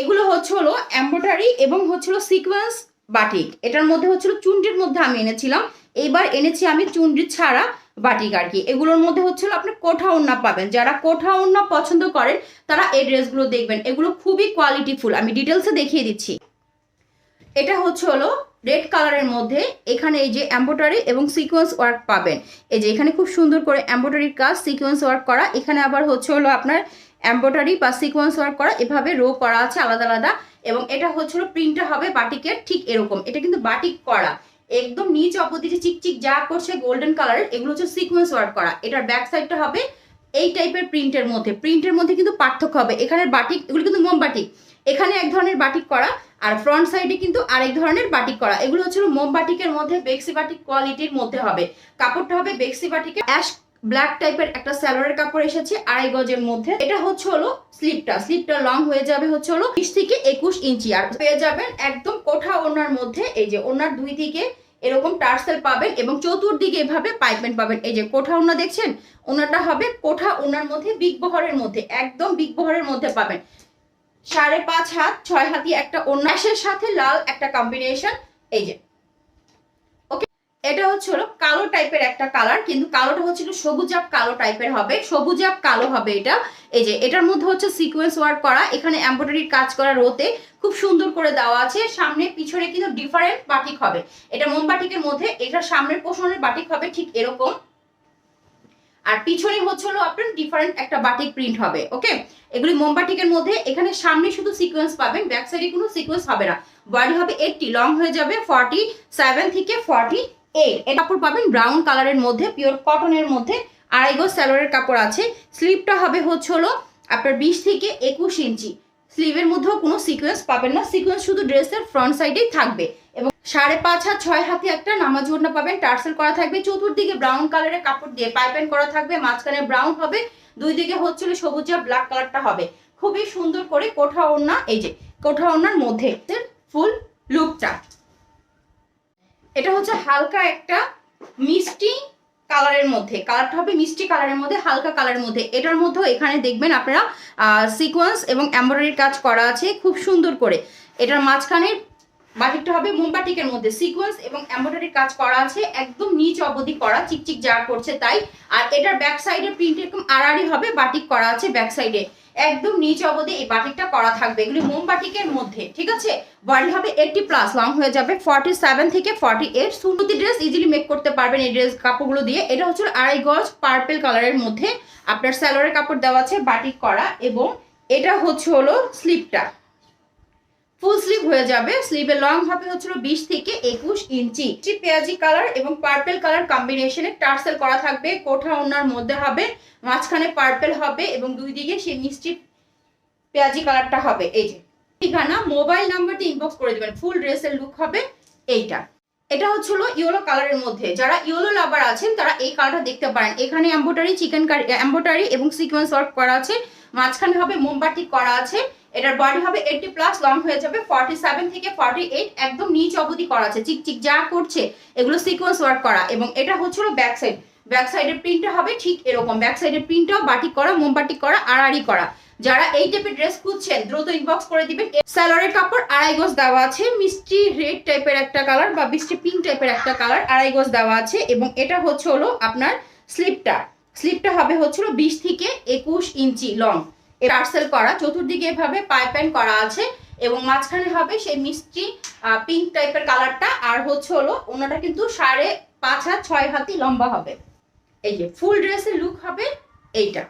এগুলো হচ্ছে হলো এমব্রয়ডারি এবং হচ্ছে হলো সিকোয়েন্স বাটিক। এটার মধ্যে হচ্ছে চুনরির মধ্যে আমি এনেছিলাম, এইবার এনেছি আমি চুনরি ছাড়া বাটিক আর কি। এগুলোর মধ্যে হচ্ছে আপনি কোঠা ওড়না পাবেন। যারা কোঠা ওড়না পছন্দ করেন তারা এই ড্রেসগুলো দেখবেন, এগুলো খুবই কোয়ালিটিফুল। আমি ডিটেলসে দেখিয়ে দিচ্ছি। এটা হচ্ছে হলো রেড কালারের মধ্যে, এখানে এই যে এমব্রয়ডারি এবং সিকোয়েন্স ওয়ার্ক পাবেন। এই যে এখানে খুব সুন্দর করে এমব্রয়ডারির কাজ, সিকোয়েন্স ওয়ার্ক করা, এখানে আবার হচ্ছে হলো আপনার এমব্রয়ডারি বা সিকোয়েন্স ওয়ার্ক করা, এভাবে রো করা আছে আলাদা আলাদা। এবং এটা হচ্ছে হলো প্রিন্টটা হবে বাটিকের ঠিক এরকম। এটা কিন্তু বাটিক করা, একদম নিচ অবধি যে চিকচিক যা করছে গোল্ডেন কালারের, এগুলো হচ্ছে সিকোয়েন্স ওয়ার্ক করা। এটার ব্যাক সাইডটা হবে এই টাইপের প্রিন্টের মধ্যে। প্রিন্টের মধ্যে কিন্তু পার্থক্য হবে, এখানে বাটিক, এগুলো কিন্তু মোম বাটিক, এখানে এক ধরনের বাটিক করা, আর ফ্রন্ট সাইডে কিন্তু আরেক ধরনের বাটিক করা। এগুলো হচ্ছে মোম বাটিকের মধ্যে বেক্সি বাটিক কোয়ালিটির মধ্যে হবে। কাপড়টা হবে বেক্সি বাটিকের অ্যাশ ব্ল্যাক টাইপের একটা সালোয়ারের কাপড় এসেছে 2.5 গজের মধ্যে। এটা হচ্ছে হলো স্লিপটা লং হয়ে যাবে হচ্ছে হলো 20 থেকে 21 ইঞ্চি। আর পেয়ে যাবেন একদম কোঠা ওড়নার মধ্যে, এই যে ওড়নার দুই দিকে এরকম টার্সেল পাবেন এবং চতুর্দিকে এভাবে পাইপেন পাবেন। এই যে কোঠা ওড়না দেখছেন, ওড়নাটা হবে কোঠা ওড়নার মধ্যে বিগ বহরের মধ্যে, একদম বিগ বহরের মধ্যে পাবেন। 5.5 হাত 6 হাতি একটা ওড়নাশের সাথে লাল একটা কম্বিনেশন। এই যে ওকে, এটা হচ্ছে হলো কালো টাইপের একটা কালার, কিন্তু কালোটা হচ্ছে সবুজাব কালো টাইপের হবে, সবুজাব কালো হবে এটা। এই যে এটার মধ্যে হচ্ছে সিকোয়েন্স ওয়ার্ক করা, এখানে এমব্রয়ডারির কাজ করা, রোতে খুব সুন্দর করে দেওয়া আছে। সামনে পিছনে কিন্তু ডিফারেন্ট বাটিক হবে। এটা মোম বাটিকের মধ্যে, এটা সামনের পোষণের বাটিক হবে ঠিক এরকম, আর পিছনে হচ্ছে হলো আপনার ডিফারেন্ট একটা বাটিক প্রিন্ট হবে। ওকে, এগুলি মোমবাটিকের মধ্যে। এখানে সামনে শুধু সিকোয়েন্স পাবেন, ব্যাক সাইডে কোনো সিকোয়েন্স হবে না। বডি হবে 80, লং হয়ে যাবে 47 থেকে 48। এই কাপড় পাবেন ব্রাউন কালারের মধ্যে, পিওর কটনের মধ্যে, 2.5 গজ সালোয়ারের কাপড় আছে। স্লিভটা হবে হচ্ছে হলো আপনার 20 থেকে 21 ইঞ্চি। স্লিভের মধ্যেও কোনো সিকোয়েন্স পাবেন না, সিকোয়েন্স শুধু ড্রেসের ফ্রন্ট সাইডেই থাকবে। এবং 5.5 হাত 6 হাতি একটা নামাজ ওড়না পাবেন, টার্সেল করা থাকবে, চতুর্দিকে ব্রাউন কালারের কাপড় দিয়ে পাইপেন করা থাকবে, মাঝখানে ব্রাউন হবে, দুই দিকে হচ্ছিল সবুজ আর ব্ল্যাক কালারটা হবে। খুবই সুন্দর করে কোঠা ওড়না, এই যে কোঠা ওড়নার মধ্যে ফুল লুকটা। এটা হচ্ছে হালকা একটা মিষ্টি কালারের মধ্যে, কালারটা হবে মিষ্টি কালারের মধ্যে, হালকা কালারের মধ্যে। এটার মধ্যেও এখানে দেখবেন আপনারা সিকোয়েন্স এবং এমব্রয়ডারির কাজ করা আছে খুব সুন্দর করে। এটার মাঝখানে বাটিকটা হবে মোম বাটিকের মধ্যে, সিকোয়েন্স এবং এমব্রয়ডারির কাজ করা আছে, একদম নিচ অবধি করা, চিকচিক যা করছে তাই। আর এটার ব্যাক সাইডে প্রিন্ট এরকম আড়াআড়ি হবে, বাটিক করা আছে ব্যাক সাইডে, একদম নিচ অবধি এই বাটিকটা করা থাকবে। এগুলি মোম বাটিকের মধ্যে, ঠিক আছে। বডি হবে 80+, লং হয়ে যাবে 47 থেকে 48। সুন্নতি ড্রেস ইজিলি মেক করতে পারবেন এই ড্রেস কাপড়গুলো দিয়ে। এটা হচ্ছে 2.5 গজ পার্পল কালারের মধ্যে, আপনার সালোয়ারের কাপড় দেওয়া আছে বাটিক করা। এবং এটা হচ্ছে হলো স্লিভটা, ফুল স্লিভ হয়ে যাবে। স্লিভের লং হবে হচ্ছিল 20 থেকে 21 ইঞ্চি। পেঁয়াজি কালার এবং পার্পল কালার কম্বিনেশনে টার্সেল করা থাকবে, কোঠা ওড়নার মধ্যে হবে, মাঝখানে পার্পল হবে এবং দুই দিকে সেই মিষ্টি পেঁয়াজি কালারটা হবে। এই যে ঠিকানা, মোবাইল নাম্বারটি ইনবক্স করে দিবেন। ফুল ড্রেসের লুক হবে এইটা। এটা হচ্ছিল ইয়েলো কালারের মধ্যে, যারা ইয়েলো লাভার আছেন তারা এই কালারটা দেখতে পারেন। এখানে এমব্রয়ডারি চিকেন কারি, এমব্রয়ডারি এবং সিকোয়েন্স ওয়ার্ক করা আছে, মাঝখানে হবে মোমবাটি করা আছে। এটার বডি হবে 80+, লং হয়ে যাবে 47 থেকে 48, একদম নিচ অবধি করা আছে, চিকচিক যা করছে এগুলো সিকোয়েন্স ওয়ার্ক করা। এবং এটা হচ্ছিল ব্যাক সাইড, ব্যাক সাইডের প্রিন্টটা হবে ঠিক এরকম, ব্যাক সাইডের প্রিন্টটাও বাটিক করা, মোমবাটি করা, আড়াআড়ি করা। যারা এই টাইপের ড্রেস খুঁজছেন দ্রুত ইনবক্স করে দিবেন। সালোয়ারের কাপড় 2.5 গজ দেওয়া আছে, মিষ্টি রেড টাইপের একটা কালার বা মিষ্টি পিঙ্ক টাইপের একটা কালার, 2.5 গজ দেওয়া আছে। এবং এটা হচ্ছে হলো আপনার স্লিপটা হবে হচ্ছিল 20 থেকে 21 ইঞ্চি লং, টার্সেল করা, চতুর্দিকে এভাবে পাইপেন করা আছে এবং মাঝখানে হবে সেই মিষ্টি পিঙ্ক টাইপের কালারটা। আর হচ্ছে হলো ওনাটা কিন্তু 5.5 হাত 6 হাতি লম্বা হবে। এই যে ফুল ড্রেসের লুক হবে এইটা।